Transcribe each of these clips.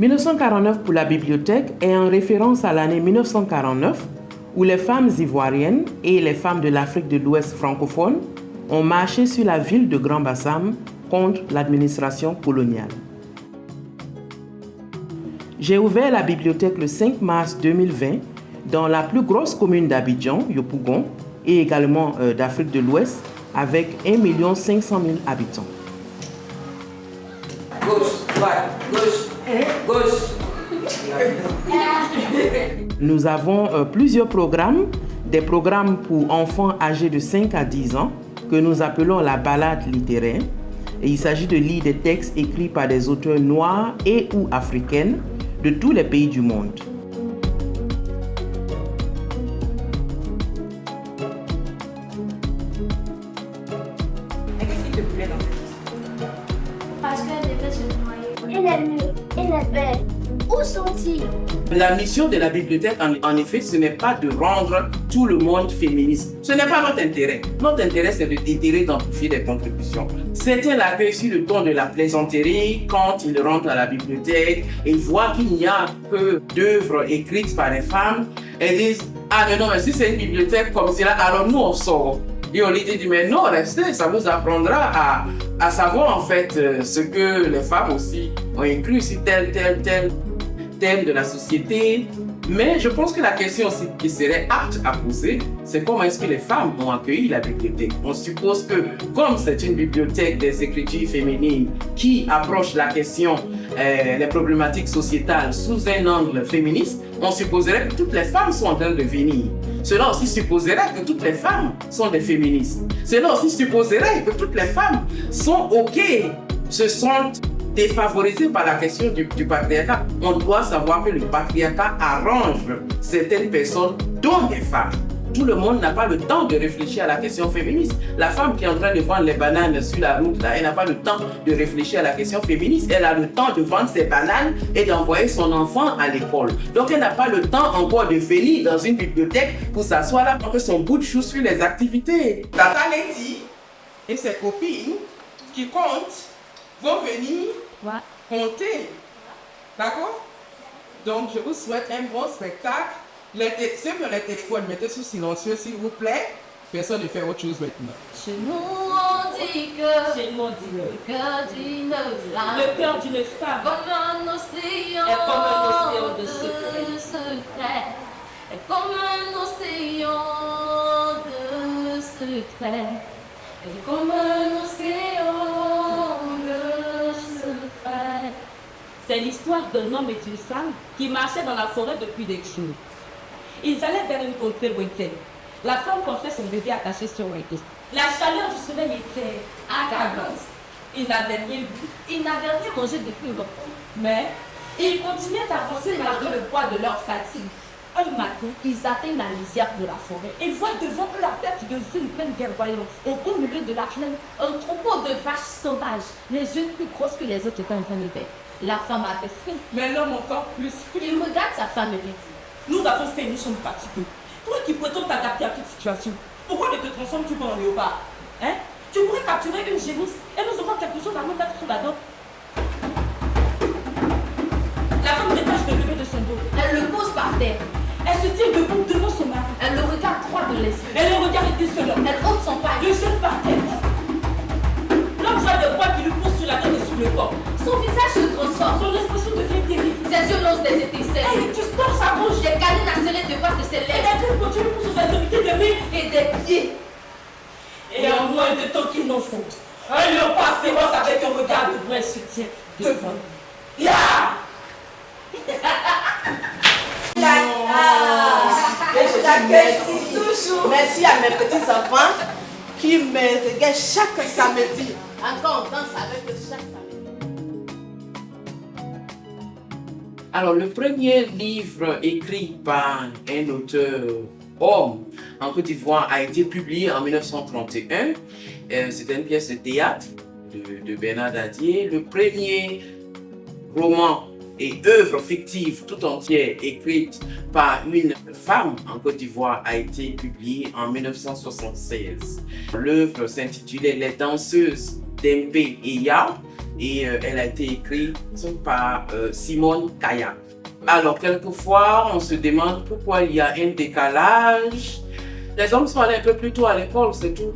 1949 pour la bibliothèque est en référence à l'année 1949 où les femmes ivoiriennes et les femmes de l'Afrique de l'Ouest francophone ont marché sur la ville de Grand-Bassam contre l'administration coloniale. J'ai ouvert la bibliothèque le 5 mars 2020 dans la plus grosse commune d'Abidjan, Yopougon, et également d'Afrique de l'Ouest, avec 1 500 000 habitants. Gauche, droite, gauche, gauche. Nous avons plusieurs programmes, des programmes pour enfants âgés de 5 à 10 ans, que nous appelons la balade littéraire. Et il s'agit de lire des textes écrits par des auteurs noirs et ou africaines de tous les pays du monde. Et qu'est-ce qui te plaît dans cette histoire? Parce qu'elle devait se noyer. Il est mieux, il est belle. Où sont-ils? La mission de la bibliothèque, en effet, ce n'est pas de rendre tout le monde féministe. Ce n'est pas notre intérêt. Notre intérêt, c'est de d'identifier des contributions. Certains l'accueillent sur le ton de la plaisanterie quand ils rentrent à la bibliothèque et voient qu'il n'y a peu d'œuvres écrites par les femmes et disent « Ah mais non, mais si c'est une bibliothèque comme cela, alors nous on sort. » Et on lui dit « Mais non, restez, ça vous apprendra à savoir en fait ce que les femmes aussi ont écrit sur tel thème de la société. » Mais je pense que la question aussi qui serait apte à poser, c'est comment est-ce que les femmes ont accueilli la bibliothèque. On suppose que comme c'est une bibliothèque des écritures féminines qui approche la question, les problématiques sociétales sous un angle féministe, on supposerait que toutes les femmes sont en train de venir. Cela aussi supposerait que toutes les femmes sont des féministes. Cela aussi supposerait que toutes les femmes sont OK, se sentent défavorisées par la question du patriarcat. On doit savoir que le patriarcat arrange certaines personnes, dont des femmes. Tout le monde n'a pas le temps de réfléchir à la question féministe. La femme qui est en train de vendre les bananes sur la route, là, elle n'a pas le temps de réfléchir à la question féministe. Elle a le temps de vendre ses bananes et d'envoyer son enfant à l'école. Donc elle n'a pas le temps encore de venir dans une bibliothèque pour s'asseoir là pour que son bout de chou suive les activités. Tata Letty et ses copines qui comptent vont venir compter. D'accord? Donc je vous souhaite un bon spectacle. Ceux qui ont les téléphones, mettez sous silencieux s'il vous plaît. Personne ne fait autre chose maintenant. Chez nous on dit que, Chez nous on dit le cœur d'une femme, le cœur d'une femme comme un océan, est comme un océan de secrets. est comme un océan de secrets, est comme un océan de secrets. C'est l'histoire d'un homme et d'une femme qui marchaient dans la forêt depuis des jours. Ils allaient vers une contrée lointaine. La femme portait son bébé attaché sur un dos. La chaleur du soleil était accablante. Ils n'avaient rien bu, ils n'avaient rien mangé depuis longtemps. Mais ils continuaient à avancer malgré le poids de leur fatigue. Un matin, ils atteignent la lisière de la forêt. Ils voient devant eux la tête de une plaine verdoyante. Au beau milieu de la plaine, un troupeau de vaches sauvages, les unes plus grosses que les autres étaient en train de paître. La femme avait faim, mais l'homme encore plus. Il regarde sa femme et lui dit: Nous avons fait, nous sommes fatigués. Toi qui prétends t'adapter à toute situation, pourquoi ne te transformes-tu pas en léopard? Hein? Tu pourrais capturer une génisse et nous aurons quelque chose à nous mettre sous la dent. La femme détache le bébé de son dos. Elle le pose par terre. Elle se tient debout devant son mari. Elle le regarde droit de les yeux. Et le regard est désolant. Elle ôte son paille. Le jette par terre. L'homme voit des poids qui lui poussent sur la tête et sur le corps. Son visage se transforme. Son expression devient terrible. Ses yeux lancent des étincelles. Elle distord sa bouche. Des canines acérées dépassent de ses Et lèvres la tête continue pour ses extrémités de mains et des pieds. Et en moins de temps qu'il n'en faut, un léopard féroce avec un regard de brin soutien devant nous. Ya! Et je l'accueille toujours. Merci à mes petits enfants qui me regardent chaque samedi. Encore on danse avec eux chaque samedi. Alors, le premier livre écrit par un auteur homme en Côte d'Ivoire a été publié en 1931. C'était une pièce de théâtre de Bernard Dadier. Le premier roman et œuvre fictive tout entière écrite par une femme en Côte d'Ivoire a été publiée en 1976. L'œuvre s'intitulait Les danseuses d'Empé et Ya et elle a été écrite par Simone Kaya. Alors, quelquefois, on se demande pourquoi il y a un décalage. Les hommes sont allés un peu plus tôt à l'école, c'est tout.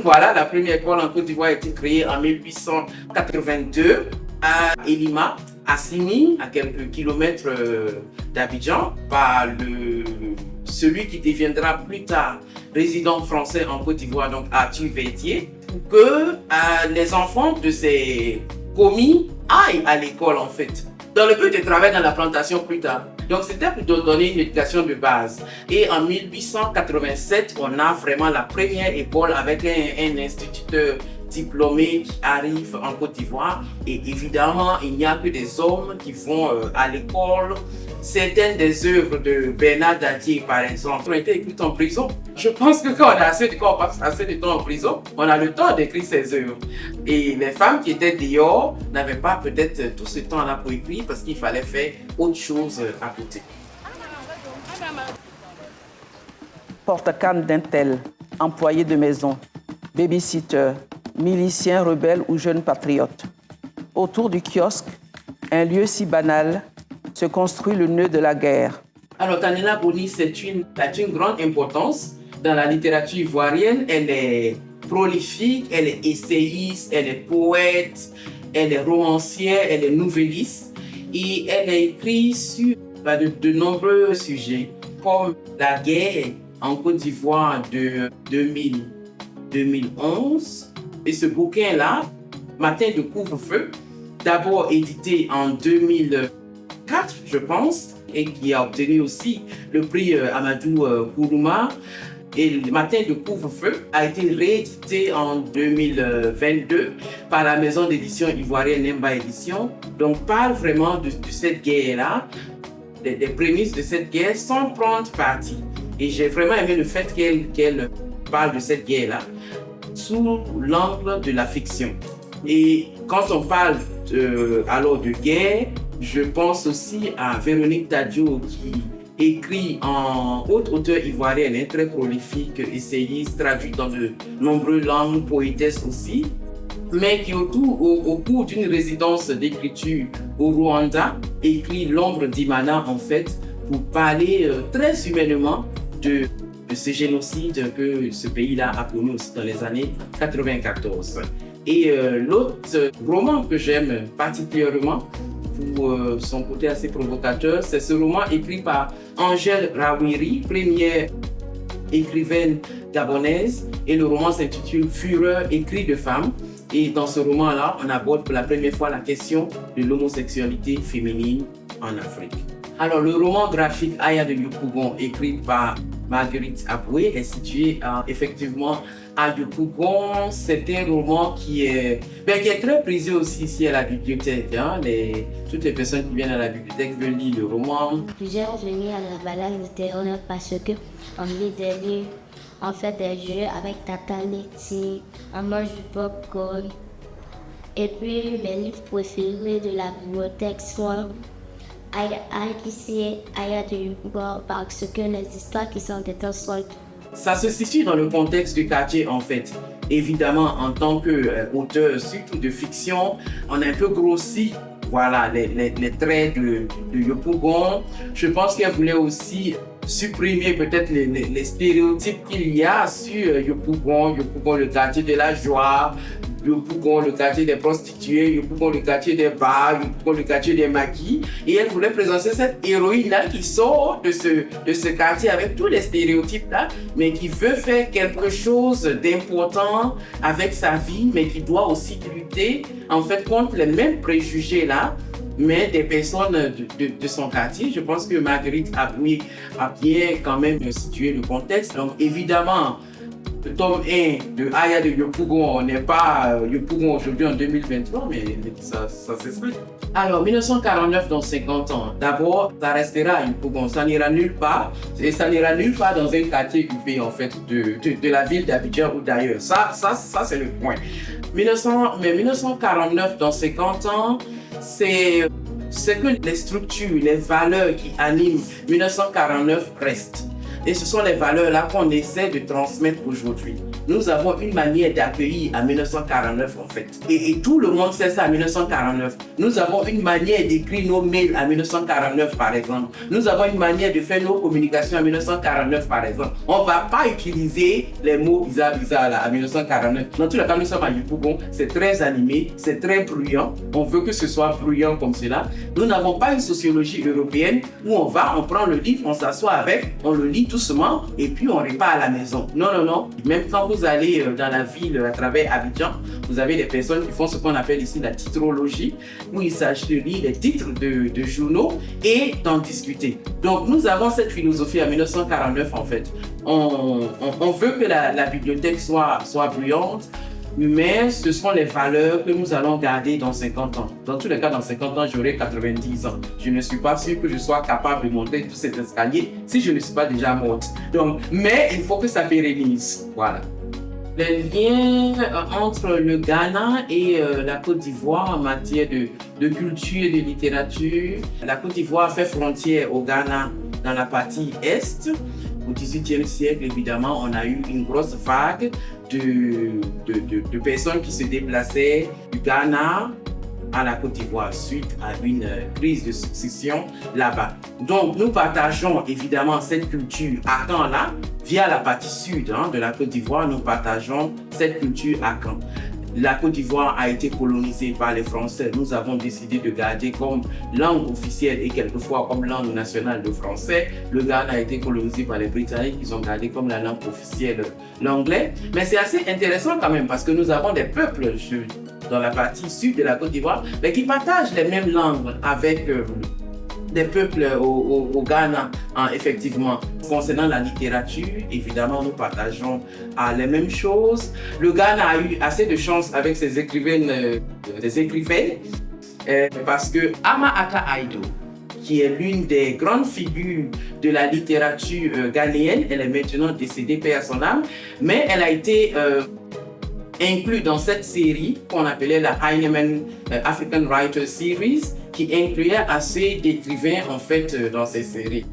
Voilà, la première école en Côte d'Ivoire a été créée en 1882 à Elima, à Sini, à quelques kilomètres d'Abidjan, par celui qui deviendra plus tard résident français en Côte d'Ivoire, donc Arthur Vertier, pour que les enfants de ces commis aillent à l'école en fait, dans le but de travailler dans la plantation plus tard. Donc c'était pour donner une éducation de base. Et en 1887, on a vraiment la première école avec un instituteur diplômé qui arrive en Côte d'Ivoire. Et évidemment, il n'y a que des hommes qui vont à l'école. Certaines des œuvres de Bernard Dadier, par exemple, ont été écrites en prison. Je pense que quand on passe assez de temps en prison, on a le temps d'écrire ces œuvres. Et les femmes qui étaient dehors n'avaient pas peut-être tout ce temps-là pour écrire parce qu'il fallait faire autre chose à côté. Porte-canne d'un tel, employé de maison, babysitter, milicien rebelle ou jeune patriote. Autour du kiosque, un lieu si banal, se construit le nœud de la guerre. Alors, Tanella Boni, c'est une grande importance dans la littérature ivoirienne. Elle est prolifique, elle est essayiste, elle est poète, elle est romancière, elle est nouvelliste. Et elle a écrit sur de nombreux sujets, comme la guerre en Côte d'Ivoire de 2011. Et ce bouquin-là, Matin de couvre-feu, d'abord édité en 2004, je pense, et qui a obtenu aussi le prix Amadou Kourouma. Et le Matin de couvre-feu a été réédité en 2022 par la maison d'édition ivoirienne Nemba Édition. Donc, parle vraiment de cette guerre-là, des prémices de cette guerre sans prendre parti. Et j'ai vraiment aimé le fait qu'elle parle de cette guerre-là sous l'angle de la fiction. Et quand on parle alors de guerre, je pense aussi à Véronique Tadio qui écrit en haute auteure ivoirienne, très prolifique, essayiste, traduite dans de nombreuses langues, poétesse aussi, mais qui au cours d'une résidence d'écriture au Rwanda, écrit L'ombre d'Imana en fait, pour parler très humainement de ce génocide que ce pays-là a connu aussi dans les années 94. Et l'autre roman que j'aime particulièrement, pour son côté assez provocateur, c'est ce roman écrit par Angèle Rawiri, première écrivaine gabonaise, et le roman s'intitule Fureur, écrit de femmes. Et dans ce roman-là, on aborde pour la première fois la question de l'homosexualité féminine en Afrique. Alors, le roman graphique Aya de Yopougon, écrit par Marguerite Aboué, est situé effectivement à Yopougon. C'est un roman qui est très prisé aussi ici à la bibliothèque. Hein. Toutes les personnes qui viennent à la bibliothèque veulent lire le roman. Plusieurs venaient à la balade littéraire parce qu'on lit des livres, on fait des jeux avec Tata Letty, on mange du popcorn. Et puis mes livres préférés de la bibliothèque sont Aya de Yopougon parce que les histoires qui sont dedans sont... Ça se situe dans le contexte du quartier en fait. Évidemment, en tant qu'auteur, surtout de fiction, on a un peu grossi voilà, les traits de Yopougon. Je pense qu'elle voulait aussi supprimer peut-être les stéréotypes qu'il y a sur Yopougon, le quartier de la joie, Yopougon, le quartier des prostituées, Yopougon, le quartier des bars, Yopougon, le quartier des maquis. Et elle voulait présenter cette héroïne-là qui sort de ce quartier avec tous les stéréotypes-là, mais qui veut faire quelque chose d'important avec sa vie, mais qui doit aussi lutter en fait contre les mêmes préjugés-là, mais des personnes de son quartier. Je pense que Marguerite Aboué a bien quand même situé le contexte. Donc évidemment, le tome 1 de Aya de Yopougon, on n'est pas Yopougon aujourd'hui en 2023, mais ça s'explique. Alors, 1949, dans 50 ans, d'abord, ça restera Yopougon, ça n'ira nulle part, et ça n'ira nulle part dans un quartier occupé en fait de la ville d'Abidjan ou d'ailleurs. Ça c'est le point. Mais 1949, dans 50 ans, c'est que les structures, les valeurs qui animent 1949 restent. Et ce sont les valeurs-là qu'on essaie de transmettre aujourd'hui. nous avons une manière d'accueillir en 1949 en fait. Et tout le monde sait ça en 1949. Nous avons une manière d'écrire nos mails en 1949 par exemple. Nous avons une manière de faire nos communications en 1949 par exemple. On ne va pas utiliser les mots bizarres là en 1949. Dans tous les cas, nous sommes à Yopougon, c'est très animé, c'est très bruyant. On veut que ce soit bruyant comme cela. Nous n'avons pas une sociologie européenne où on prend le livre, on s'assoit avec, on le lit doucement et puis on repart à la maison. Non, non, non. Même quand vous allez dans la ville à travers Abidjan, vous avez des personnes qui font ce qu'on appelle ici la titrologie, où il s'agit de lire les titres de journaux et d'en discuter. Donc nous avons cette philosophie en 1949 en fait. On veut que la bibliothèque soit bruyante, mais ce sont les valeurs que nous allons garder dans 50 ans. Dans tous les cas, dans 50 ans, j'aurai 90 ans. Je ne suis pas sûr que je sois capable de monter tous ces escaliers si je ne suis pas déjà morte. Donc, mais il faut que ça pérennise. Voilà. Les liens entre le Ghana et la Côte d'Ivoire en matière de culture et de littérature. La Côte d'Ivoire fait frontière au Ghana dans la partie est. Au XVIIIe siècle, évidemment, on a eu une grosse vague de personnes qui se déplaçaient du Ghana à la Côte d'Ivoire suite à une crise de succession là-bas. Donc, nous partageons évidemment cette culture Akan-là via la partie sud de la Côte d'Ivoire. Nous partageons cette culture Akan. La Côte d'Ivoire a été colonisée par les Français. Nous avons décidé de garder comme langue officielle et quelquefois comme langue nationale le français. Le Ghana a été colonisé par les Britanniques. Ils ont gardé comme la langue officielle l'anglais. Mais c'est assez intéressant quand même parce que nous avons des peuples dans la partie sud de la Côte d'Ivoire mais qui partagent les mêmes langues avec des peuples au Ghana, effectivement. Concernant la littérature, évidemment, nous partageons les mêmes choses. Le Ghana a eu assez de chance avec ses écrivaines, parce que Ama Aka Aïdo, qui est l'une des grandes figures de la littérature ghanéenne, elle est maintenant décédée, paix à son âme, mais elle a été inclus dans cette série qu'on appelait la Heinemann African Writer Series, qui incluait assez d'écrivains en fait dans ces séries.